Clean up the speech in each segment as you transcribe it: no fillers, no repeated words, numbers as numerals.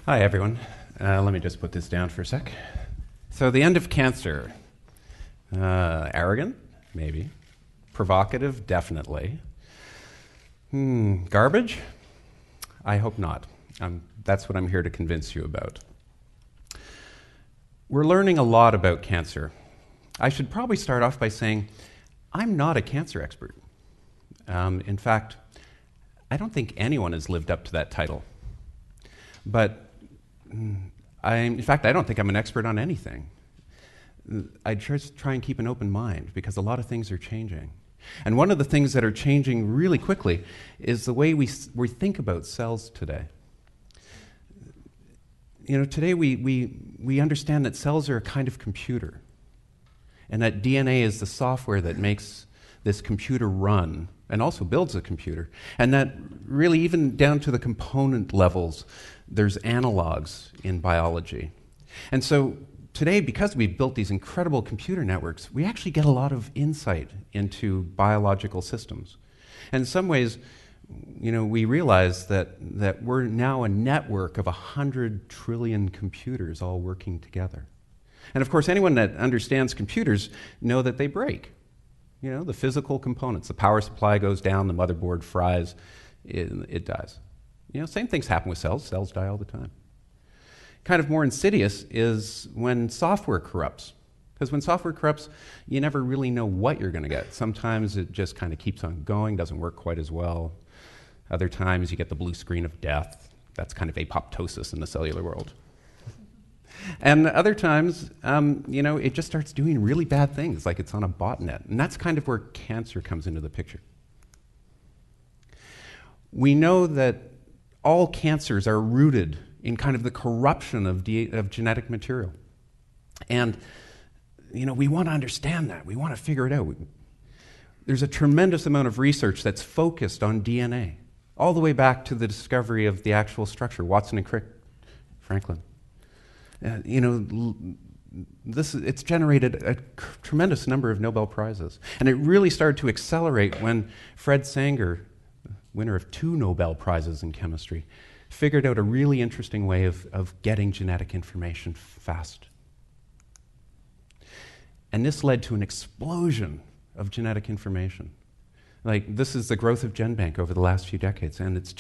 Hi, everyone. Let me just put this down for a sec. So the end of cancer. Arrogant? Maybe. Provocative? Definitely. Garbage? I hope not. That's what I'm here to convince you about. We're learning a lot about cancer. I should probably start off by saying I'm not a cancer expert. In fact, I don't think anyone has lived up to that title. But I don't think I'm an expert on anything. I just try and keep an open mind because a lot of things are changing. And one of the things that are changing really quickly is the way we think about cells today. You know, today we understand that cells are a kind of computer, and that DNA is the software that makes this computer run and also builds a computer. And that really, even down to the component levels, there's analogs in biology. And so today, because we've built these incredible computer networks, we actually get a lot of insight into biological systems. And in some ways, you know, we realize that we're now a network of 100 trillion computers all working together. And of course, anyone that understands computers know that they break. You know, the physical components, the power supply goes down, the motherboard fries, it dies. You know, same things happen with cells. Cells die all the time. Kind of more insidious is when software corrupts. Because when software corrupts, you never really know what you're going to get. Sometimes it just kind of keeps on going, doesn't work quite as well. Other times you get the blue screen of death. That's kind of apoptosis in the cellular world. And other times, you know, it just starts doing really bad things, like it's on a botnet. And that's kind of where cancer comes into the picture. We know that all cancers are rooted in kind of the corruption of genetic material. And, you know, we want to understand that. We want to figure it out. There's a tremendous amount of research that's focused on DNA, all the way back to the discovery of the actual structure, Watson and Crick, Franklin. You know, it's generated a tremendous number of Nobel Prizes. And it really started to accelerate when Fred Sanger, winner of 2 Nobel Prizes in chemistry, figured out a really interesting way of getting genetic information fast. And this led to an explosion of genetic information. Like, this is the growth of GenBank over the last few decades, and it's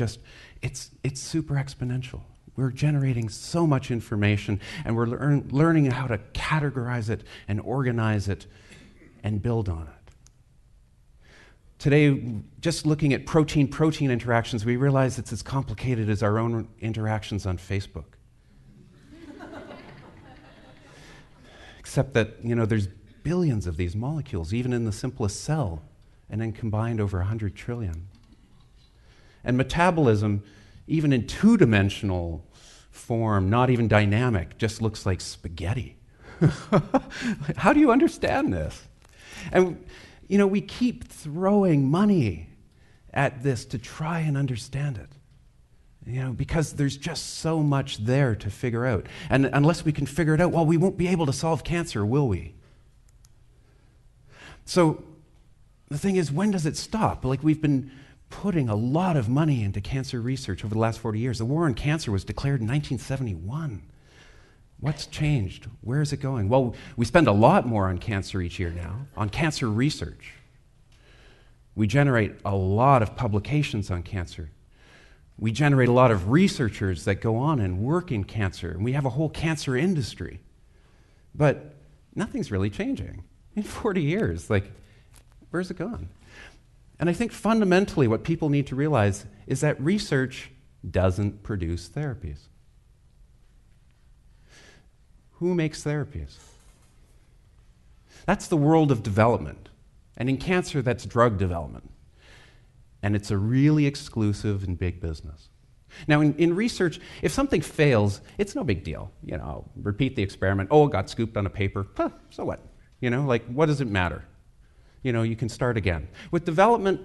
super exponential. We're generating so much information, and we're learning how to categorize it and organize it and build on it. Today, just looking at protein-protein interactions, we realize it's as complicated as our own interactions on Facebook. Except that, you know, there's billions of these molecules, even in the simplest cell, and then combined over 100 trillion. And metabolism, even in 2-dimensional form, not even dynamic, just looks like spaghetti. How do you understand this? And, you know, we keep throwing money at this to try and understand it, you know, because there's just so much there to figure out. And unless we can figure it out, well, we won't be able to solve cancer, will we? So the thing is, when does it stop? Like, we've been putting a lot of money into cancer research over the last 40 years. The war on cancer was declared in 1971. What's changed? Where is it going? Well, we spend a lot more on cancer each year now, on cancer research. We generate a lot of publications on cancer. We generate a lot of researchers that go on and work in cancer, and we have a whole cancer industry. But nothing's really changing. In 40 years, like, where's it gone? And I think fundamentally what people need to realize is that research doesn't produce therapies. Who makes therapies? That's the world of development. And in cancer, that's drug development. And it's a really exclusive and big business. Now, in research, if something fails, it's no big deal. You know, repeat the experiment. Oh, it got scooped on a paper. Huh, so what? You know, like, what does it matter? You know, you can start again. With development,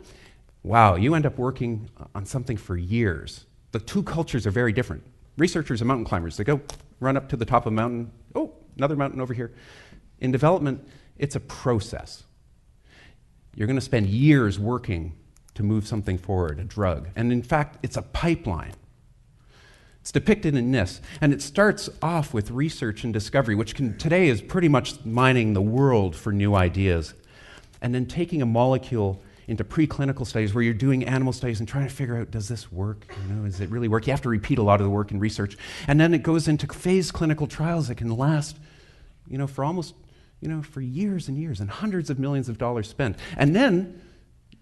wow, you end up working on something for years. The 2 cultures are very different. Researchers are mountain climbers. They go run up to the top of a mountain. Oh, another mountain over here. In development, it's a process. You're going to spend years working to move something forward, a drug. And in fact, it's a pipeline. It's depicted in this, and it starts off with research and discovery, which today is pretty much mining the world for new ideas, and then taking a molecule into preclinical studies where you're doing animal studies and trying to figure out, does this work? Does it really work? You have to repeat a lot of the work in research, and then it goes into phase clinical trials that can last, for almost, for years and years, and hundreds of millions of dollars spent, and then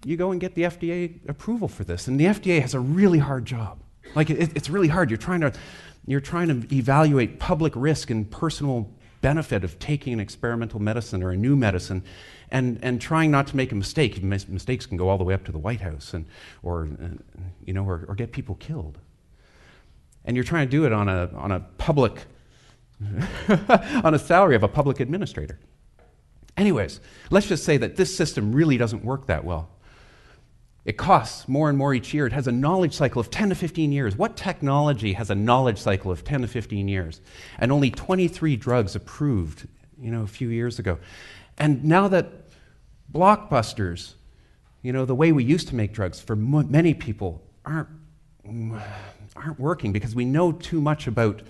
you go and get the FDA approval for this, and the FDA has a really hard job. Like, it's really hard. You're trying to evaluate public risk and personal benefit of taking an experimental medicine or a new medicine, and trying not to make a mistake. Mistakes can go all the way up to the White House, or get people killed. And you're trying to do it on a public on a salary of a public administrator. Anyways, let's just say that this system really doesn't work that well. It costs more and more each year. It has a knowledge cycle of 10 to 15 years. What technology has a knowledge cycle of 10 to 15 years? And only 23 drugs approved, a few years ago. And now that blockbusters, the way we used to make drugs for many people aren't working because we know too much about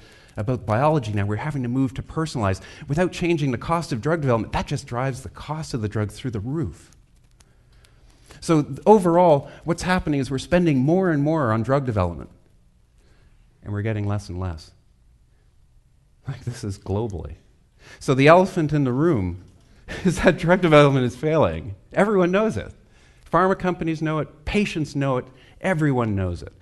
biology now. We're having to move to personalized without changing the cost of drug development. That just drives the cost of the drug through the roof. So overall, what's happening is we're spending more and more on drug development, and we're getting less and less. Like, this is globally. So the elephant in the room is that drug development is failing. Everyone knows it. Pharma companies know it, patients know it, everyone knows it.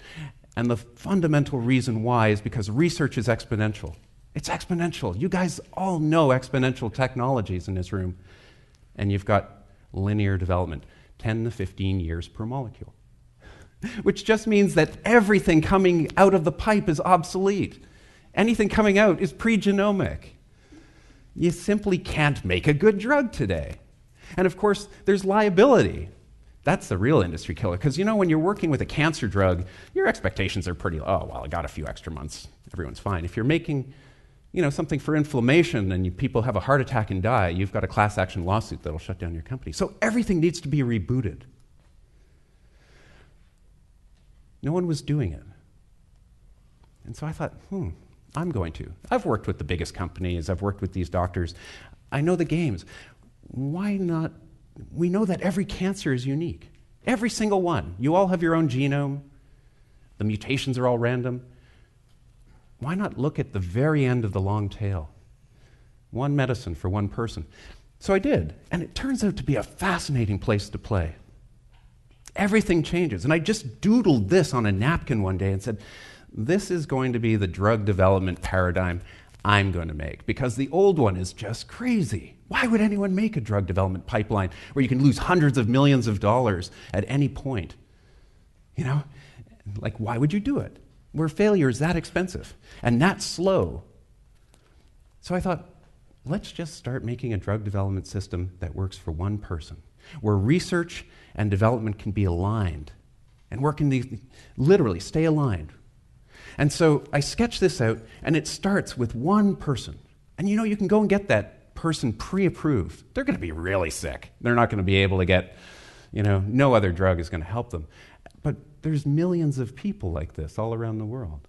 And the fundamental reason why is because research is exponential. It's exponential. You guys all know exponential technologies in this room, and you've got linear development. 10 to 15 years per molecule, which just means that everything coming out of the pipe is obsolete. Anything coming out is pre-genomic. You simply can't make a good drug today. And of course, there's liability. That's the real industry killer, because when you're working with a cancer drug, your expectations are pretty, I got a few extra months, everyone's fine. If you're making something for inflammation and people have a heart attack and die, you've got a class action lawsuit that'll shut down your company. So everything needs to be rebooted. No one was doing it. And so I thought, I'm going to. I've worked with the biggest companies. I've worked with these doctors. I know the games. Why not? We know that every cancer is unique. Every single one. You all have your own genome. The mutations are all random. Why not look at the very end of the long tail? One medicine for one person. So I did, and it turns out to be a fascinating place to play. Everything changes, and I just doodled this on a napkin one day and said, this is going to be the drug development paradigm I'm going to make, because the old one is just crazy. Why would anyone make a drug development pipeline where you can lose hundreds of millions of dollars at any point? Like, why would you do it? Where failure is that expensive and that slow. So I thought, let's just start making a drug development system that works for one person, where research and development can be aligned and work in literally stay aligned. And so I sketched this out, and it starts with one person. And you can go and get that person pre-approved. They're going to be really sick. They're not going to be able to get, no other drug is going to help them. But there's millions of people like this all around the world.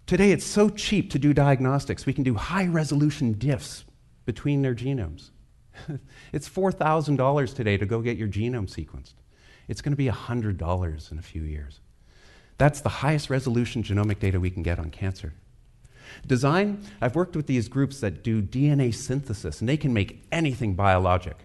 Today, it's so cheap to do diagnostics. We can do high-resolution diffs between their genomes. It's $4,000 today to go get your genome sequenced. It's going to be $100 in a few years. That's the highest resolution genomic data we can get on cancer. Design, I've worked with these groups that do DNA synthesis, and they can make anything biologic.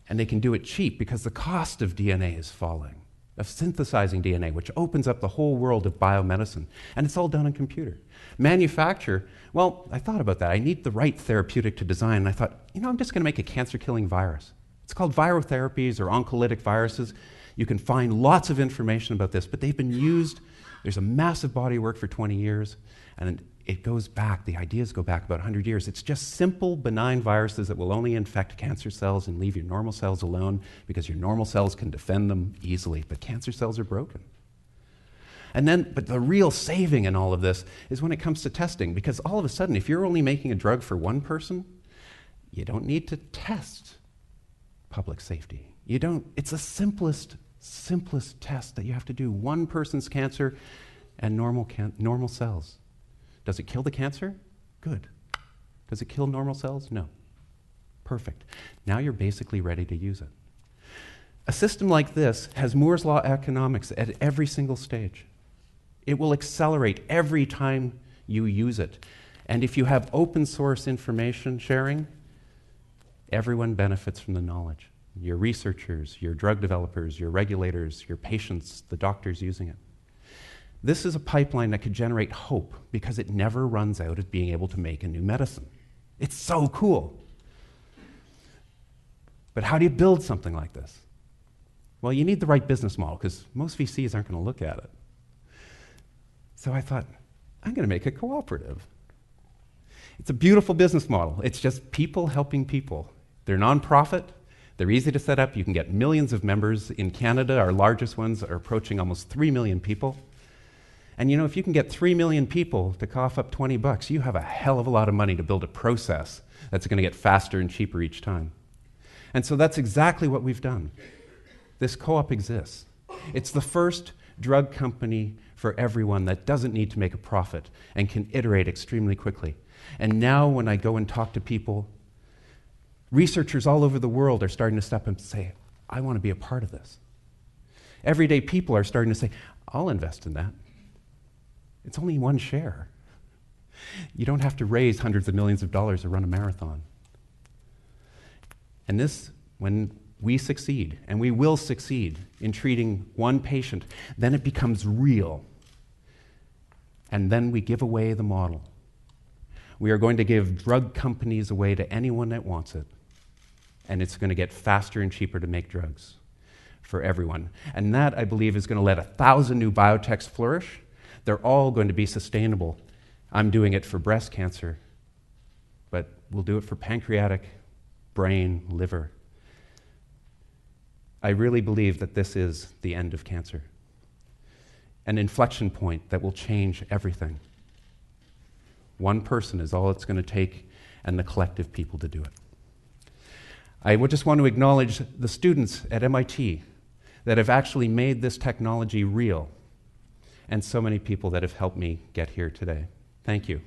And they can do it cheap because the cost of DNA is falling, of synthesizing DNA, which opens up the whole world of biomedicine. And it's all done on computer. Manufacture, I thought about that. I need the right therapeutic to design. And I thought, I'm just going to make a cancer-killing virus. It's called virotherapies or oncolytic viruses. You can find lots of information about this, but they've been used. There's a massive body of work for 20 years, and it goes back, the ideas go back about 100 years. It's just simple, benign viruses that will only infect cancer cells and leave your normal cells alone because your normal cells can defend them easily, but cancer cells are broken. But the real saving in all of this is when it comes to testing, because all of a sudden, if you're only making a drug for one person, you don't need to test public safety. It's the simplest Simplest test that you have to do. One person's cancer and normal cells. Does it kill the cancer? Good. Does it kill normal cells? No. Perfect. Now you're basically ready to use it. A system like this has Moore's Law economics at every single stage. It will accelerate every time you use it. And if you have open source information sharing, everyone benefits from the knowledge. Your researchers, your drug developers, your regulators, your patients, the doctors using it. This is a pipeline that could generate hope because it never runs out of being able to make a new medicine. It's so cool. But how do you build something like this? Well, you need the right business model because most VCs aren't going to look at it. So I thought, I'm going to make a cooperative. It's a beautiful business model. It's just people helping people. They're nonprofit. They're easy to set up. You can get millions of members. In Canada, our largest ones are approaching almost 3 million people. And you know, if you can get 3 million people to cough up $20, you have a hell of a lot of money to build a process that's going to get faster and cheaper each time. And so that's exactly what we've done. This co-op exists. It's the first drug company for everyone that doesn't need to make a profit and can iterate extremely quickly. And now when I go and talk to people, researchers all over the world are starting to step up and say, I want to be a part of this. Everyday people are starting to say, I'll invest in that. It's only one share. You don't have to raise hundreds of millions of dollars to run a marathon. And this, when we succeed, and we will succeed in treating one patient, then it becomes real. And then we give away the model. We are going to give drug companies away to anyone that wants it. And it's going to get faster and cheaper to make drugs for everyone. And that, I believe, is going to let 1,000 new biotechs flourish. They're all going to be sustainable. I'm doing it for breast cancer, but we'll do it for pancreatic, brain, liver. I really believe that this is the end of cancer, an inflection point that will change everything. One person is all it's going to take, and the collective people to do it. I would just want to acknowledge the students at MIT that have actually made this technology real, and so many people that have helped me get here today. Thank you.